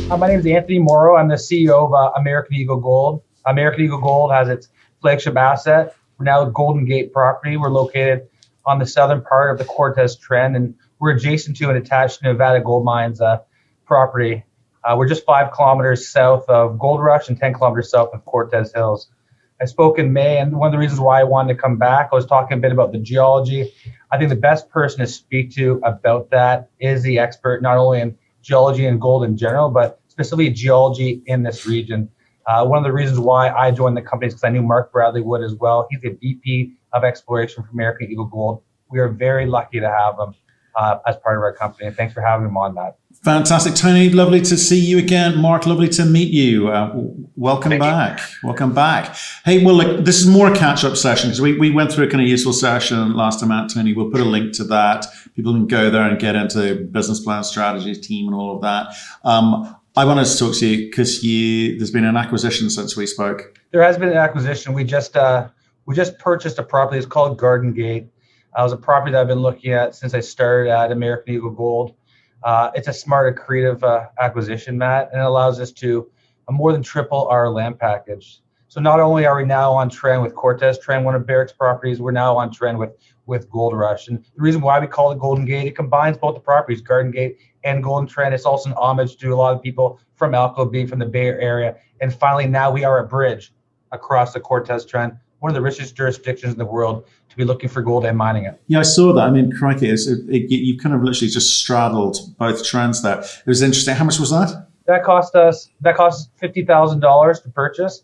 My name is Anthony Moreau. I'm the CEO of American Eagle Gold. American Eagle Gold has its flagship asset. We're now Golden Gate property. We're located on the southern part of the Cortez Trend, and we're adjacent to and attached to Nevada Gold Mines property. We're just 5 kilometers south of Gold Rush and 10 kilometers south of Cortez Hills. I spoke in May, and one of the reasons why I wanted to come back, I was talking a bit about the geology. I think the best person to speak to about that is the expert, not only in geology and gold in general, but specifically geology in this region. One of the reasons why I joined the company is because I knew Mark Bradley would as well. He's the VP of Exploration for American Eagle Gold. We are very lucky to have him as part of our company, and thanks for having him on that. Fantastic. Tony, lovely to see you again. Mark, lovely to meet you. Welcome back. Welcome back. Hey, well, look, this is more a catch-up session because we went through a kind of useful session last time out, Tony. We'll put a link to that. People can go there and get into business plan, strategies, team, and all of that. I wanted to talk to you because there's been an acquisition since we spoke. There has been an acquisition. We just purchased a property. It's called Garden Gate. It was a property that I've been looking at since I started at American Eagle Gold. It's a smart, creative acquisition, Matt, and it allows us to more than triple our land package. So not only are we now on trend with Cortez Trend, one of Barrick's properties, we're now on trend with Gold Rush. And the reason why we call it Golden Gate, it combines both the properties, Garden Gate and Golden Trend. It's also an homage to a lot of people from Alco being from the Bay Area. And finally, now we are a bridge across the Cortez Trend, one of the richest jurisdictions in the world to be looking for gold and mining it. Yeah, I saw that. I mean, crikey, you kind of literally just straddled both trends there. It was interesting. How much was that? That cost $50,000 to purchase.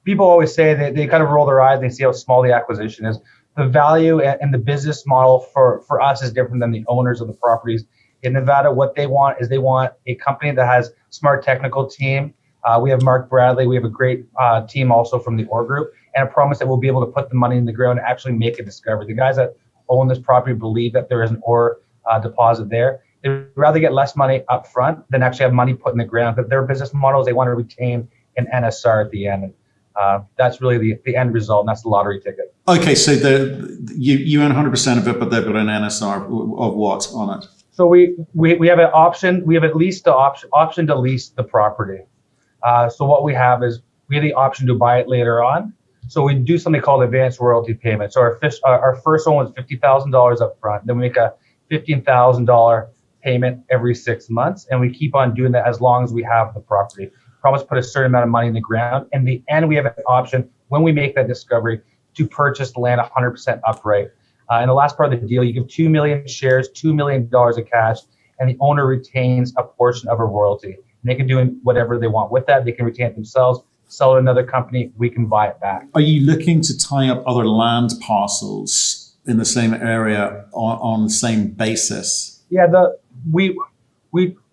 People always say that they kind of roll their eyes and they see how small the acquisition is. The value and the business model for us is different than the owners of the properties in Nevada. What they want is a company that has smart technical team. We have Mark Bradley. We have a great team also from the ore group, and a promise that we'll be able to put the money in the ground and actually make a discovery. The guys that own this property believe that there is an ore deposit there. They'd rather get less money up front than actually have money put in the ground. But their business model is they want to retain an NSR at the end. And that's really the end result, and that's the lottery ticket. Okay, so you own 100% of it, but they've got an NSR of what on it? So we have an option. We have at least the option to lease the property. So what we have is we have the option to buy it later on. So we do something called advanced royalty payment. So our first one was $50,000 up front. Then we make a $15,000 payment every 6 months, and we keep on doing that as long as we have the property. Promise to put a certain amount of money in the ground. In the end, we have an option when we make that discovery to purchase the land 100% upright. In the last part of the deal, you give 2 million shares, $2 million of cash, and the owner retains a portion of a royalty. And they can do whatever they want with that. They can retain it themselves, sell it to another company. We can buy it back. Are you looking to tie up other land parcels in the same area on the same basis? Yeah,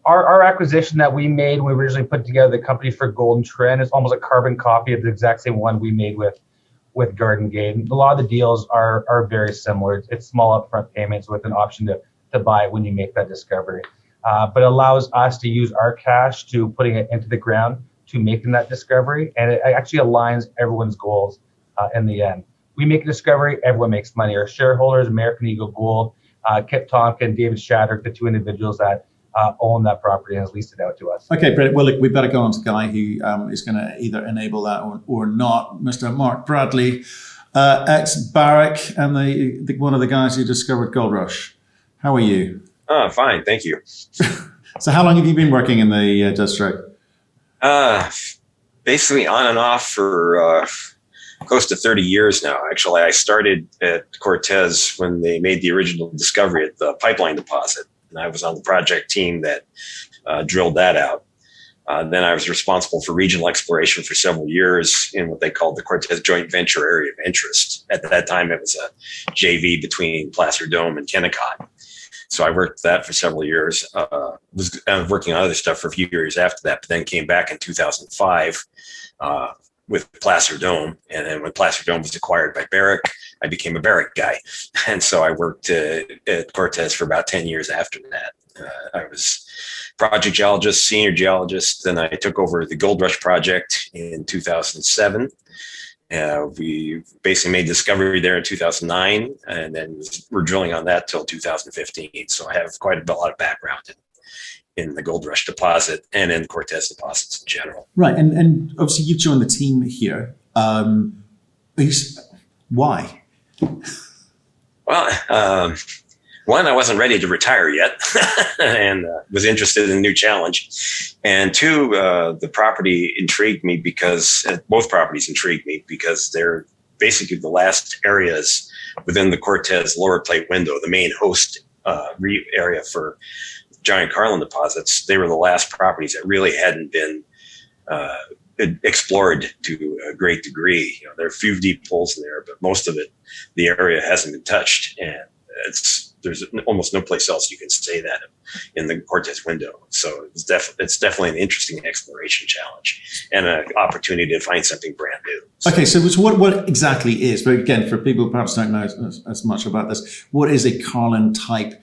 our acquisition that we made when we originally put together the company for Golden Trend is almost a carbon copy of the exact same one we made with Garden Gate. And a lot of the deals are very similar. It's small upfront payments with an option to buy it when you make that discovery. But it allows us to use our cash to putting it into the ground to making that discovery. And it actually aligns everyone's goals in the end. We make a discovery, everyone makes money. Our shareholders, American Eagle Gold, Kip Tonkin, David Shadrick, the 2 individuals that own that property and has leased it out to us. Okay, brilliant. Well, look, we better go on to the guy who is going to either enable that or not, Mr. Mark Bradley, ex-Barrick and one of the guys who discovered Gold Rush. How are you? Fine, thank you. So how long have you been working in the district? Basically on and off for close to 30 years now. Actually, I started at Cortez when they made the original discovery at the pipeline deposit. And I was on the project team that drilled that out. Then I was responsible for regional exploration for several years in what they called the Cortez Joint Venture Area of Interest. At that time, it was a JV between Placer Dome and Kennecott. So I worked that for several years. Was working on other stuff for a few years after that, but then came back in 2005 with Placer Dome. And then when Placer Dome was acquired by Barrick, I became a Barrick guy. And so I worked at Cortez for about 10 years after that. I was project geologist, senior geologist. Then I took over the Gold Rush project in 2007. We basically made discovery there in 2009, and then we're drilling on that till 2015. So I have quite a lot of background in the Gold Rush deposit and in Cortez deposits in general. Right, and obviously you've joined the team here. Why? Well, one, I wasn't ready to retire yet and was interested in a new challenge. And two, the property intrigued me because both properties intrigued me because they're basically the last areas within the Cortez lower plate window, the main host area for giant Carlin deposits. They were the last properties that really hadn't been explored to a great degree. There are a few deep holes in there, but most of it, the area hasn't been touched. And there's almost no place else you can say that in the Cortez window. So it's definitely an interesting exploration challenge and an opportunity to find something brand new. Okay, so what exactly is, but again, for people who perhaps don't know as much about this, what is a Carlin type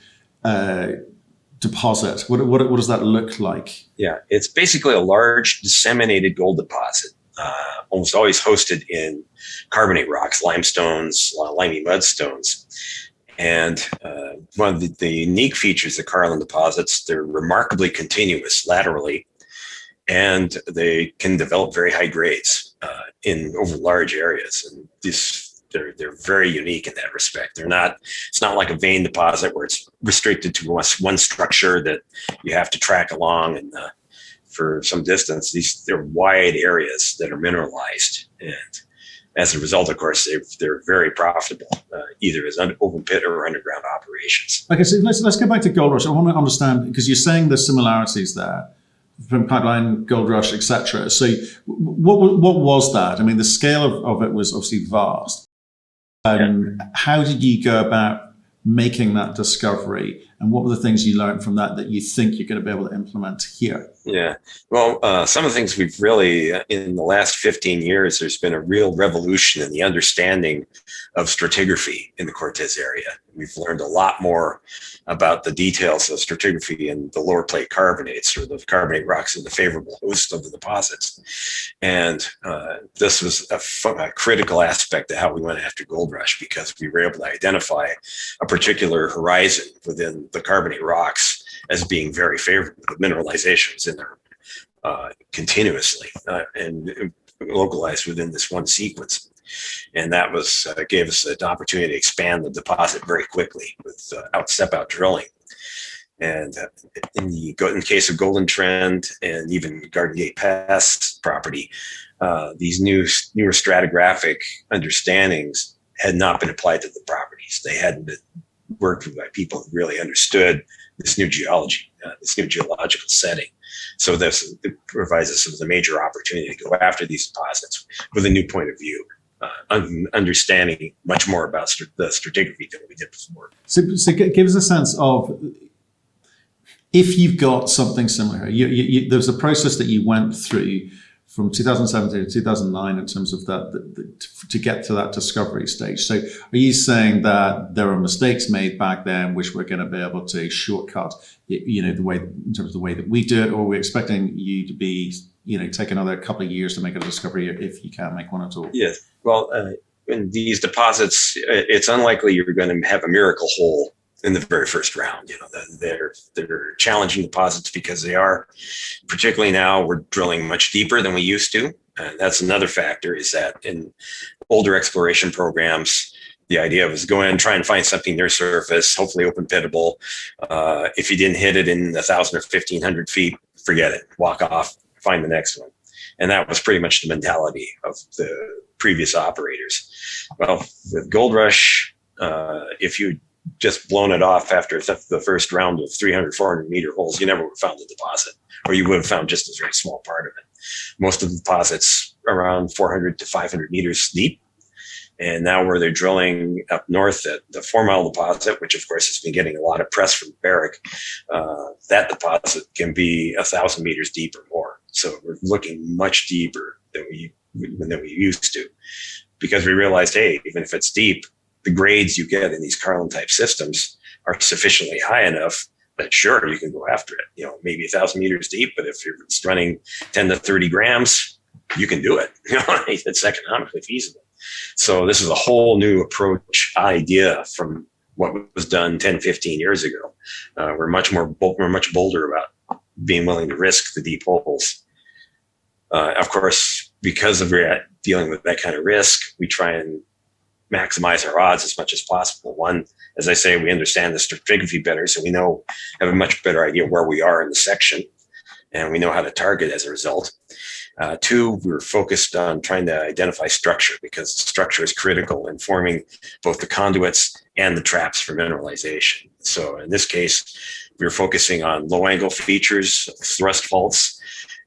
deposit? What does that look like? Yeah, it's basically a large disseminated gold deposit, almost always hosted in carbonate rocks, limestones, limey mudstones. And one of the unique features of Carlin deposits, they're remarkably continuous laterally, and they can develop very high grades over large areas. And they're very unique in that respect. It's not like a vein deposit where it's restricted to one structure that you have to track along and for some distance. They're wide areas that are mineralized, and as a result, of course, they're very profitable, either as open pit or underground operations. Okay, so let's go back to Gold Rush. I want to understand, because you're saying there's similarities there from Pipeline, Gold Rush, etc. So what was that? I mean, the scale of it was obviously vast. How did you go about making that discovery, and what were the things you learned from that you think you're going to be able to implement here? Yeah, well, some of the things we've really, in the last 15 years, there's been a real revolution in the understanding of stratigraphy in the Cortez area. We've learned a lot more about the details of stratigraphy in the lower plate carbonates, or the carbonate rocks in the favorable host of the deposits. And this was a critical aspect of how we went after Gold Rush, because we were able to identify a particular horizon within the carbonate rocks as being very favorable, with mineralizations in there continuously and localized within this one sequence. And that gave us an opportunity to expand the deposit very quickly with step-out drilling. And in the case of Golden Trend and even Garden Gate Pass property, these newer stratigraphic understandings had not been applied to the properties. They hadn't been worked with by people who really understood this new geology, this new geological setting. So it provides us with a major opportunity to go after these deposits with a new point of view, understanding much more about the stratigraphy than we did before. So give us a sense of, if you've got something similar, there's a process that you went through from 2017 to 2009 in terms of that to get to that discovery stage. So are you saying that there are mistakes made back then which we're going to be able to shortcut, the way, in terms of the way that we do it, or are we expecting you to be, take another couple of years to make a discovery if you can't make one at all? Yes. Well, in these deposits, it's unlikely you're going to have a miracle hole in the very first round. They're challenging deposits because they are, particularly now, we're drilling much deeper than we used to. And that's another factor, is that in older exploration programs, the idea was go in and try and find something near surface, hopefully open pitable. If you didn't hit it in 1,000 or 1,500 feet, forget it, walk off, find the next one. And that was pretty much the mentality of the previous operators. Well, with Gold Rush, if you just blown it off after the first round of 300, 400 meter holes, you never would have found the deposit, or you would have found just a very small part of it. Most of the deposits around 400 to 500 meters deep. And now where they're drilling up north at the 4 Mile deposit, which of course has been getting a lot of press from Barrick, that deposit can be 1,000 meters deep or more. So we're looking much deeper than we used to, because we realized, hey, even if it's deep, the grades you get in these Carlin type systems are sufficiently high enough that sure, you can go after it. Maybe 1,000 meters deep, but if you're running 10 to 30 grams, you can do it. It's economically feasible. So this is a whole new approach idea from what was done 10, 15 years ago. We're much bolder about being willing to risk the deep holes. Of course, because of dealing with that kind of risk, we try and maximize our odds as much as possible. One, as I say, we understand the stratigraphy better, so we have a much better idea where we are in the section, and we know how to target as a result. Two, we're focused on trying to identify structure, because structure is critical in forming both the conduits and the traps for mineralization. So in this case, we're focusing on low angle features, thrust faults,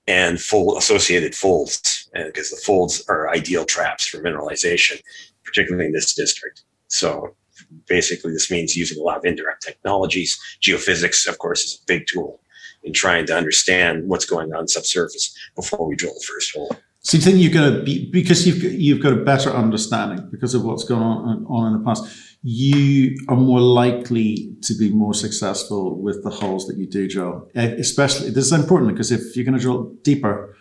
and full associated folds, because the folds are ideal traps for mineralization, particularly in this district. So basically this means using a lot of indirect technologies. Geophysics, of course, is a big tool in trying to understand what's going on subsurface before we drill the first hole. So you think you're going to be, because you've got a better understanding because of what's going on in the past, you are more likely to be more successful with the holes that you do drill. Especially, this is important because if you're going to drill deeper,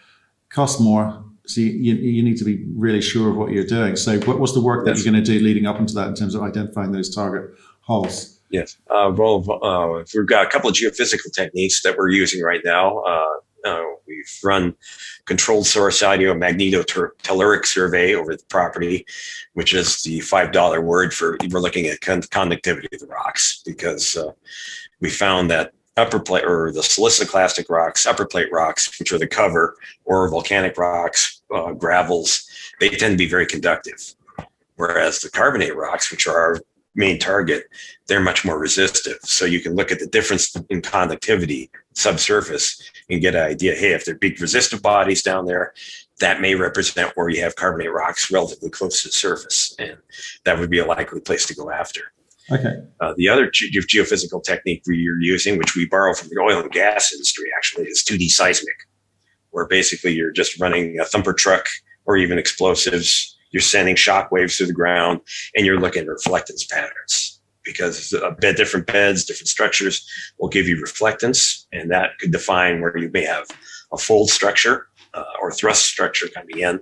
cost more. So you need to be really sure of what you're doing. So what was the work that you're going to do leading up into that in terms of identifying those target holes? Yes. We've got a couple of geophysical techniques that we're using right now. We've run controlled source audio magnetotelluric survey over the property, which is the $5 word for we're looking at conductivity of the rocks, because we found that upper plate, or the siliciclastic rocks, upper plate rocks, which are the cover, or volcanic rocks, gravels, they tend to be very conductive. Whereas the carbonate rocks, which are our main target, they're much more resistive. So you can look at the difference in conductivity subsurface and get an idea, hey, if there are big resistive bodies down there, that may represent where you have carbonate rocks relatively close to the surface. And that would be a likely place to go after. Okay. The other geophysical technique we're using, which we borrow from the oil and gas industry, actually, is 2D seismic, where basically you're just running a thumper truck or even explosives. You're sending shock waves through the ground, and you're looking at reflectance patterns, because different beds, different structures will give you reflectance, and that could define where you may have a fold structure or thrust structure coming in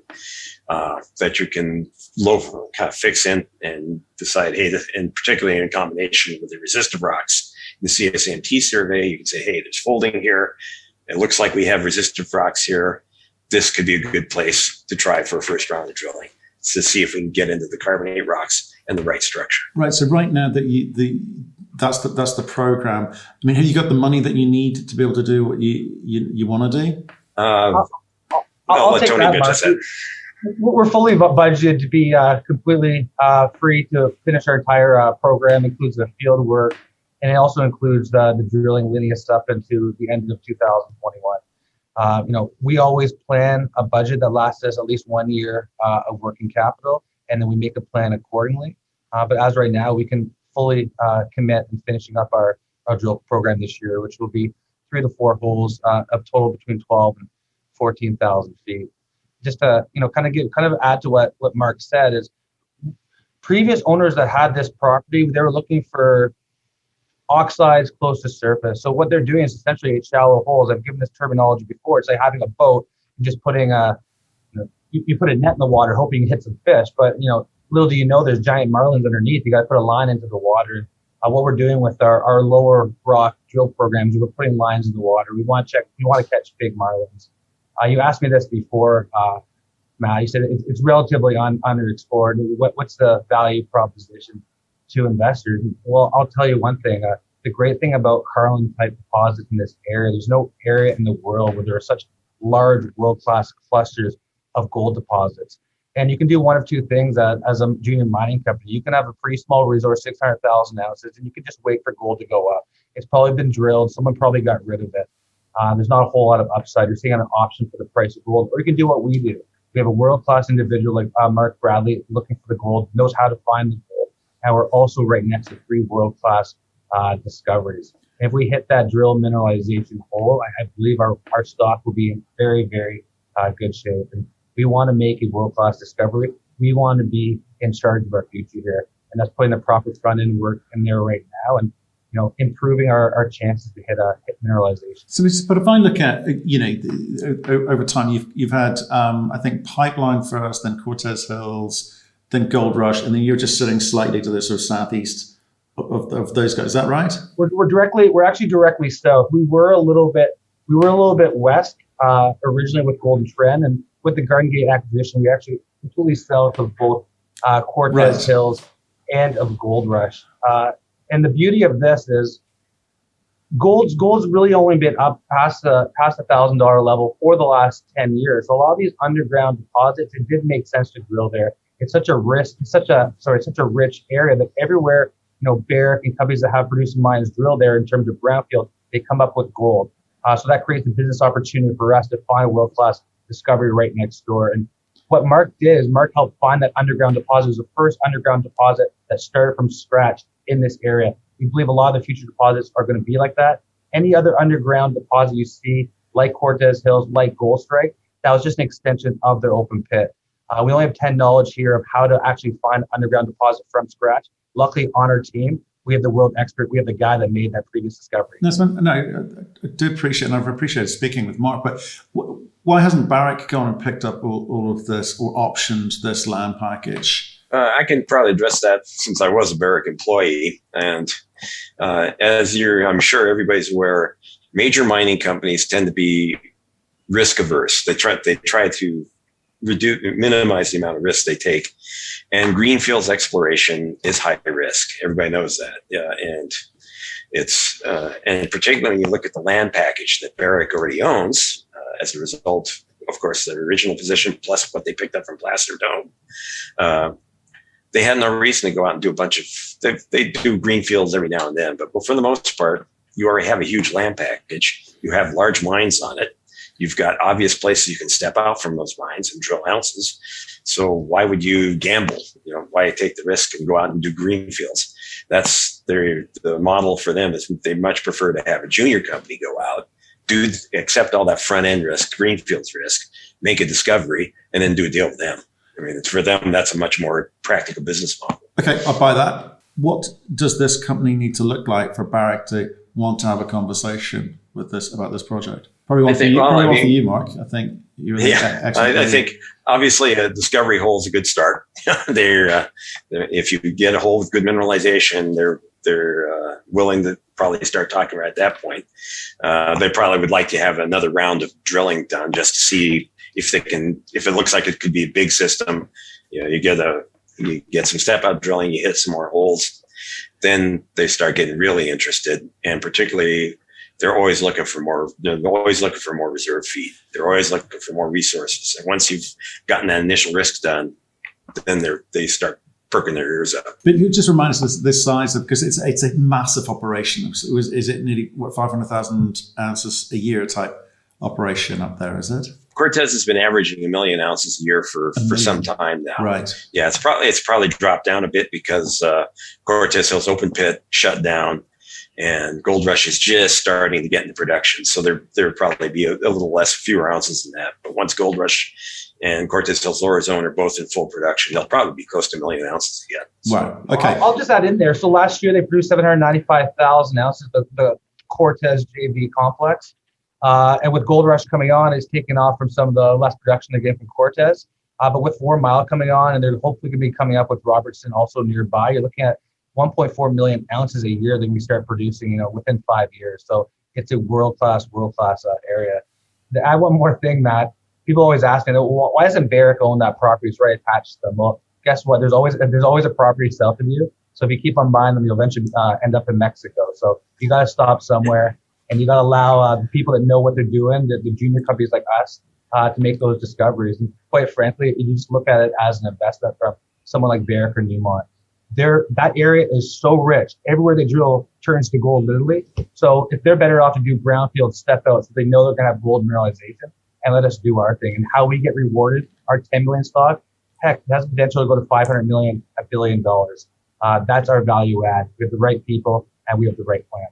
that you can kind of fix in and decide, hey, and particularly in combination with the resistive rocks. In the CSMT survey, you can say, hey, there's folding here. It looks like we have resistive rocks here. This could be a good place to try for a first round of drilling, to see if we can get into the carbonate rocks and the right structure. Right. So right now that's the program. I mean, have you got the money that you need to be able to do what you want to do? I'll let Tony bitch that. We're fully budgeted to be completely free to finish our entire program. Includes the field work, and it also includes the drilling leading us up into the end of 2021. We always plan a budget that lasts us at least 1 year of working capital, and then we make a plan accordingly. But as right now, we can fully commit in finishing up our drill program this year, which will be 3 to 4 holes of total between 12 and 14,000 feet. Just to kind of add to what Mark said, is previous owners that had this property, they were looking for oxides close to surface. So what they're doing is essentially shallow holes. I've given this terminology before. It's like having a boat and just putting you put a net in the water hoping you hit some fish, but little do you know there's giant marlins underneath. You got to put a line into the water. What we're doing with our lower rock drill programs, we're putting lines in the water. We want to catch big marlins. You asked me this before, Matt. You said it's relatively underexplored. What's the value proposition to investors? Well, I'll tell you one thing. The great thing about Carlin-type deposits in this area, there's no area in the world where there are such large world-class clusters of gold deposits. And you can do one of two things as a junior mining company. You can have a pretty small resource, 600,000 ounces, and you can just wait for gold to go up. It's probably been drilled. Someone probably got rid of it. There's not a whole lot of upside. You're seeing an option for the price of gold. Or you can do what we do. We have a world-class individual like Mark Bradley looking for the gold, knows how to find the gold. And we're also right next to 3 world-class discoveries. And if we hit that drill mineralization hole, I believe our stock will be in very, very good shape. And we want to make a world-class discovery. We want to be in charge of our future here. And that's putting the proper front-end work in there right now and improving our chances to hit mineralization. So, but if I look at, over time, you've had, I think, Pipeline first, then Cortez Hills, then Gold Rush, and then you're just sitting slightly to the sort of southeast of those guys. Is that right? We're actually directly south. We were a little bit We were a little bit west originally with Golden Trend, and with the Garden Gate acquisition, we actually completely south of both Cortez Hills and of Gold Rush. And the beauty of this is gold's really only been up past the $1,000 level for the last 10 years. So a lot of these underground deposits, it did make sense to drill there. It's such a rich area that everywhere, Barrick and companies that have producing mines drill there in terms of brownfield, they come up with gold. So that creates a business opportunity for us to find a world-class discovery right next door. And what Mark did is Mark helped find that underground deposit. It was the first underground deposit that started from scratch in this area. We believe a lot of the future deposits are going to be like that. Any other underground deposit you see, like Cortez Hills, like Gold Strike, that was just an extension of their open pit. We only have 10 knowledge here of how to actually find underground deposit from scratch. Luckily, on our team, we have the world expert. We have the guy that made that previous discovery. No, I do appreciate, and I've appreciated speaking with Mark, but why hasn't Barrick gone and picked up all of this or optioned this land package? I can probably address that since I was a Barrick employee. And I'm sure everybody's aware, major mining companies tend to be risk averse. They try to minimize the amount of risk they take. And greenfields exploration is high risk. Everybody knows that. Yeah, and it's and particularly when you look at the land package that Barrick already owns, as a result, of course, their original position plus what they picked up from Placer Dome. They had no reason to go out and do a bunch of. They do greenfields every now and then, but for the most part, you already have a huge land package. You have large mines on it. You've got obvious places you can step out from those mines and drill ounces. So why would you gamble? Why take the risk and go out and do greenfields? That's the model for them is they much prefer to have a junior company go out, accept all that front end risk, greenfields risk, make a discovery, and then do a deal with them. I mean, for them, that's a much more practical business model. Okay, I'll buy that. What does this company need to look like for Barrick to want to have a conversation with about this project? Probably one for you, Mark. I think you're I think obviously a discovery hole is a good start. If you get a hole with good mineralization, they're willing to probably start talking right at that point. They probably would like to have another round of drilling done just to see if it looks like it could be a big system. You get some step out drilling, you hit some more holes, then they start getting really interested, and particularly. They're always looking for more. They're always looking for more reserve feed. They're always looking for more resources. And once you've gotten that initial risk done, then they start perking their ears up. But you just remind us this size because it's a massive operation. Is it nearly 500,000 ounces a year type operation up there? Is it? Cortez has been averaging 1 million ounces a year for some time now. Right. Yeah, it's probably dropped down a bit because Cortez Hills open pit shut down. And Gold Rush is just starting to get into production. So there would probably be a little fewer ounces than that. But once Gold Rush and Cortez Hills Lower Zone are both in full production, they'll probably be close to 1 million ounces again. So, wow. Okay. I'll just add in there. So last year they produced 795,000 ounces, the Cortez JV complex. And with Gold Rush coming on, it's taken off from some of the less production again from Cortez. But with 4 Mile coming on, and they're hopefully going to be coming up with Robertson also nearby, you're looking at 1.4 million ounces a year that we start producing, within 5 years. So it's a world-class area. To add one more thing, Matt, people always ask me, well, why doesn't Barrick own that property? It's right attached to them. Well, guess what? There's always a property south of you. So if you keep on buying them, you'll eventually end up in Mexico. So you got to stop somewhere, and you got to allow the people that know what they're doing, the junior companies like us, to make those discoveries. And quite frankly, you just look at it as an investment from someone like Barrick or Newmont. That area is so rich. Everywhere they drill turns to gold, literally. So if they're better off to do brownfield step outs, so they know they're going to have gold mineralization, and let us do our thing. And how we get rewarded, our 10 million stock, heck, that's potential to go to 500 million, $1 billion. That's our value add. We have the right people, and we have the right plan.